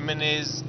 MNAs,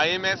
IMF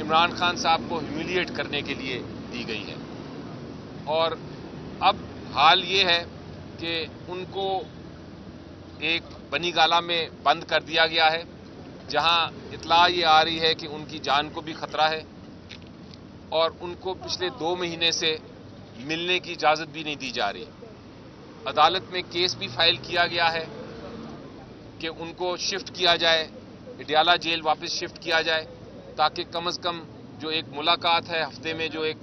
Imran Khan صاحب کو humiliate کرنے کے لیے دی گئی ہے. اور اب حال یہ ہے کہ ان کو ایک بنی گالہ میں بند کر دیا گیا ہے، جہاں اطلاع یہ آ رہی ہے کہ ان کی جان کو بھی خطرہ ہے، اور ان کو پچھلے 2 مہینے سے ملنے کی اجازت بھی نہیں دی جا رہی. عدالت میں کیس بھی فائل کیا گیا ہے کہ ان کو شفٹ کیا جائے، اڈیالہ جیل واپس شفٹ کیا جائے، تاکہ کم از کم جو ایک ملاقات ہے ہفتے میں، جو ایک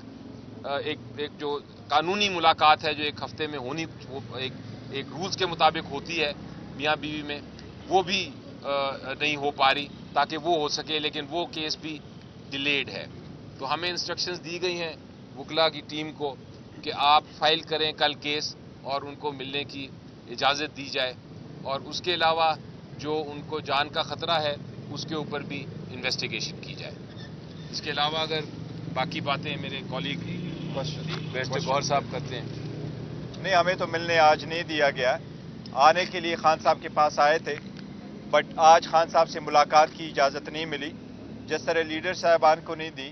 جو قانونی ملاقات ہے جو ایک ہفتے میں ہونی، ایک رولز کے مطابق ہوتی ہے میاں بیوی میں، وہ بھی نہیں ہو پا رہی تاکہ وہ ہو سکے. لیکن وہ کیس بھی ڈیلیڈ ہے. تو ہمیں انسٹرکشنز دی گئی ہیں وکلا کی ٹیم کو کہ آپ فائل کریں کل کیس اور ان کو ملنے کی اجازت دی جائے، اور اس کے علاوہ جو ان کو جان کا خطرہ ہے اس کے اوپر بھی انویسٹیگیشن کی جائے. اس کے علاوہ اگر باقی باتیں میرے کولیگ بیرسٹر گوہر صاحب کرتے ہیں. نہیں، ہمیں تو ملنے آج نہیں دیا گیا. آنے کے لیے خان صاحب کے پاس آئے تھے، بٹ آج خان صاحب سے ملاقات کی اجازت نہیں ملی. جس طرح لیڈر صاحبان کو نہیں دی،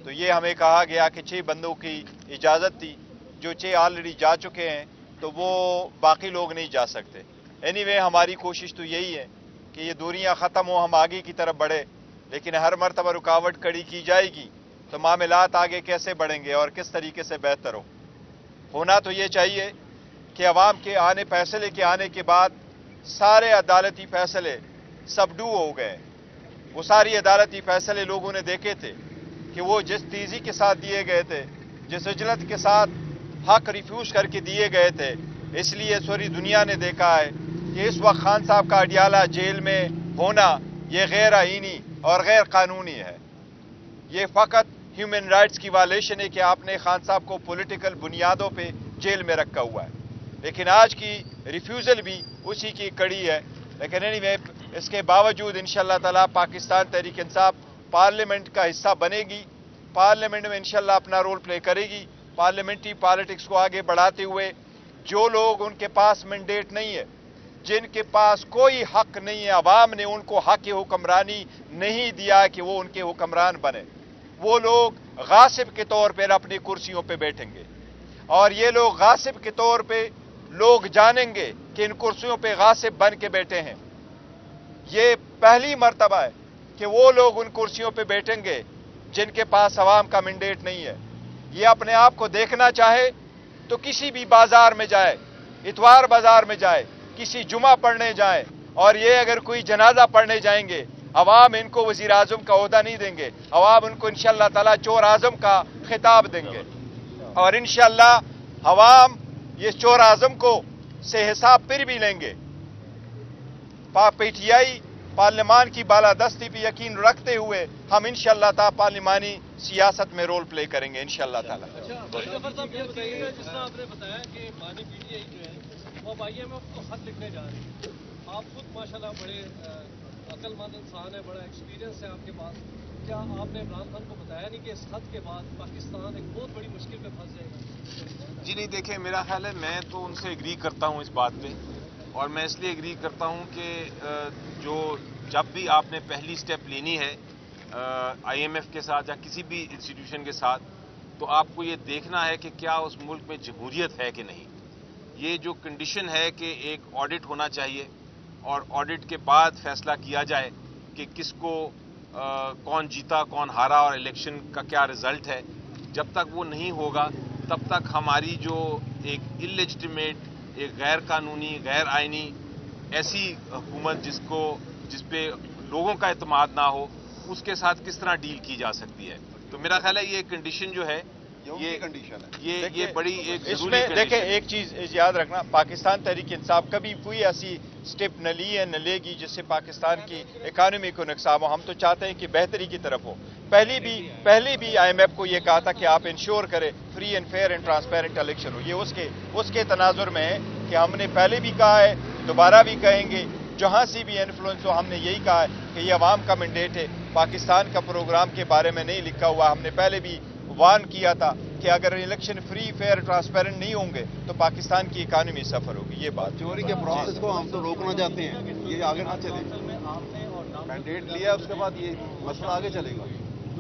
تو یہ ہمیں کہا گیا کہ 6 بندوں کی اجازت تھی، جو 6 آلریڈی جا چکے ہیں، تو وہ باقی لوگ نہیں جا سکتے. اینی وے ہماری کوشش تو یہی ہے کہ یہ دوریاں ختم ہو، ہم آگے کی طرف بڑھے، لیکن ہر مرتبہ رکاوٹ کھڑی کی جائے گی تو معاملات آگے کیسے بڑھیں گے اور کس طریقے سے بہتر ہو. ہونا تو یہ چاہیے کہ عوام کے فیصلے کے آنے کے بعد سارے عدالتی فیصلے سبڈو ہو گئے. وہ ساری عدالتی فیصلے لوگوں نے دیکھے تھے کہ وہ جس تیزی کے ساتھ دیے گئے تھے، جس عجلت کے ساتھ حق ریفیوز کر کے دیے گئے تھے. اس لیے سوری دنیا نے دیکھا ہے کہ اس وقت خان صاحب کا اڈیالہ جیل میں ہونا یہ غیر آئینی اور غیر قانونی ہے. یہ فقط ہیومن رائٹس کی وائلیشن ہے کہ آپ نے خان صاحب کو پولیٹیکل بنیادوں پہ جیل میں رکھا ہوا ہے. لیکن آج کی ریفیوزل بھی اسی کی کڑی ہے. لیکن اینی وے اس کے باوجود انشاءاللہ تعالی پاکستان تحریک انصاف پارلیمنٹ کا حصہ بنے گی، پارلیمنٹ میں انشاءاللہ اپنا رول پلے کرے گی. پارلیمنٹری پالیٹکس کو آگے بڑھاتے ہوئے جو لوگ ان کے پاس مینڈیٹ نہیں ہے، جن کے پاس کوئی حق نہیں ہے، عوام نے ان کو حق حکمرانی نہیں دیا کہ وہ ان کے حکمران بنے، وہ لوگ غاصب کے طور پر اپنی کرسیوں پہ بیٹھیں گے. اور یہ لوگ غاصب کے طور پہ لوگ جانیں گے کہ ان کرسیوں پہ غاصب بن کے بیٹھے ہیں. یہ پہلی مرتبہ ہے کہ وہ لوگ ان کرسیوں پہ بیٹھیں گے جن کے پاس عوام کا مینڈیٹ نہیں ہے. یہ اپنے آپ کو دیکھنا چاہے تو کسی بھی بازار میں جائے، اتوار بازار میں جائے، کسی جمعہ پڑھنے جائیں، اور یہ اگر کوئی جنازہ پڑھنے جائیں گے، عوام ان کو وزیر اعظم کا عہدہ نہیں دیں گے، عوام ان کو انشاءاللہ تعالی چور اعظم کا خطاب دیں گے. اور انشاءاللہ عوام یہ چور اعظم کو سے حساب پھر بھی لیں گے. پی ٹی آئی پارلیمان کی بالادستی پہ یقین رکھتے ہوئے ہم انشاءاللہ تعالی پارلیمانی سیاست میں رول پلے کریں گے انشاءاللہ تعالی. جس طرح آپ نے بتایا کہ مانی پی ٹی آئی جو ہے وہ IMF کو خط لکھنے جا رہی ہے. آپ خود ماشاءاللہ بڑے عقل مند انسان ہیں، بڑا ایکسپیرینس ہے آپ کے پاس. کیا آپ نے عمران خان کو بتایا نہیں کہ اس خط کے بعد پاکستان ایک بہت بڑی مشکل میں پھنس جائے گا؟ جی نہیں، دیکھیں میرا خیال ہے میں تو ان سے ایگری کرتا ہوں اس بات پہ، اور میں اس لیے ایگری کرتا ہوں کہ جب بھی آپ نے پہلی سٹیپ لینی ہے IMF کے ساتھ یا کسی بھی انسٹیٹیوشن کے ساتھ، تو آپ کو یہ دیکھنا ہے کہ کیا اس ملک میں جمہوریت ہے کہ نہیں. یہ جو کنڈیشن ہے کہ ایک آڈٹ ہونا چاہیے اور آڈٹ کے بعد فیصلہ کیا جائے کہ کس کو کون جیتا کون ہارا اور الیکشن کا کیا رزلٹ ہے. جب تک وہ نہیں ہوگا تب تک ہماری جو ایک انلیجٹمیٹ، ایک غیر قانونی، غیر آئینی ایسی حکومت جس پہ لوگوں کا اعتماد نہ ہو، اس کے ساتھ کس طرح ڈیل کی جا سکتی ہے. تو میرا خیال ہے یہ کنڈیشن جو ہے یہ بڑی ایک اس میں دیکھیں ایک چیز یاد رکھنا، پاکستان تحریک انصاف کبھی کوئی ایسی سٹیپ نہ لی ہے نہ لے گی جس سے پاکستان کی اکانومی کو نقصان ہو. ہم تو چاہتے ہیں کہ بہتری کی طرف ہو. پہلی بھی IMF کو یہ کہا تھا کہ آپ انشور کریں free and fair and transparent election ہو. یہ اس کے تناظر میں ہے کہ ہم نے پہلے بھی کہا ہے، دوبارہ بھی کہیں گے، جہاں سے بھی انفلوئنس ہو. ہم نے یہی کہا ہے کہ یہ عوام کا مینڈیٹ ہے. پاکستان کا پروگرام کے بارے میں نہیں لکھا ہوا. ہم نے پہلے بھی وارن کیا تھا کہ اگر الیکشن فری فیئر ٹرانسپیرنٹ نہیں ہوں گے تو پاکستان کی اکانومی سفر ہوگی. یہ بات چوری کے پروسیس کو ہم تو روکنا چاہتے ہیں، یہ آگے نہ چلے. مینڈیٹ لیا اس کے بعد یہ مسئلہ آگے چلے گا.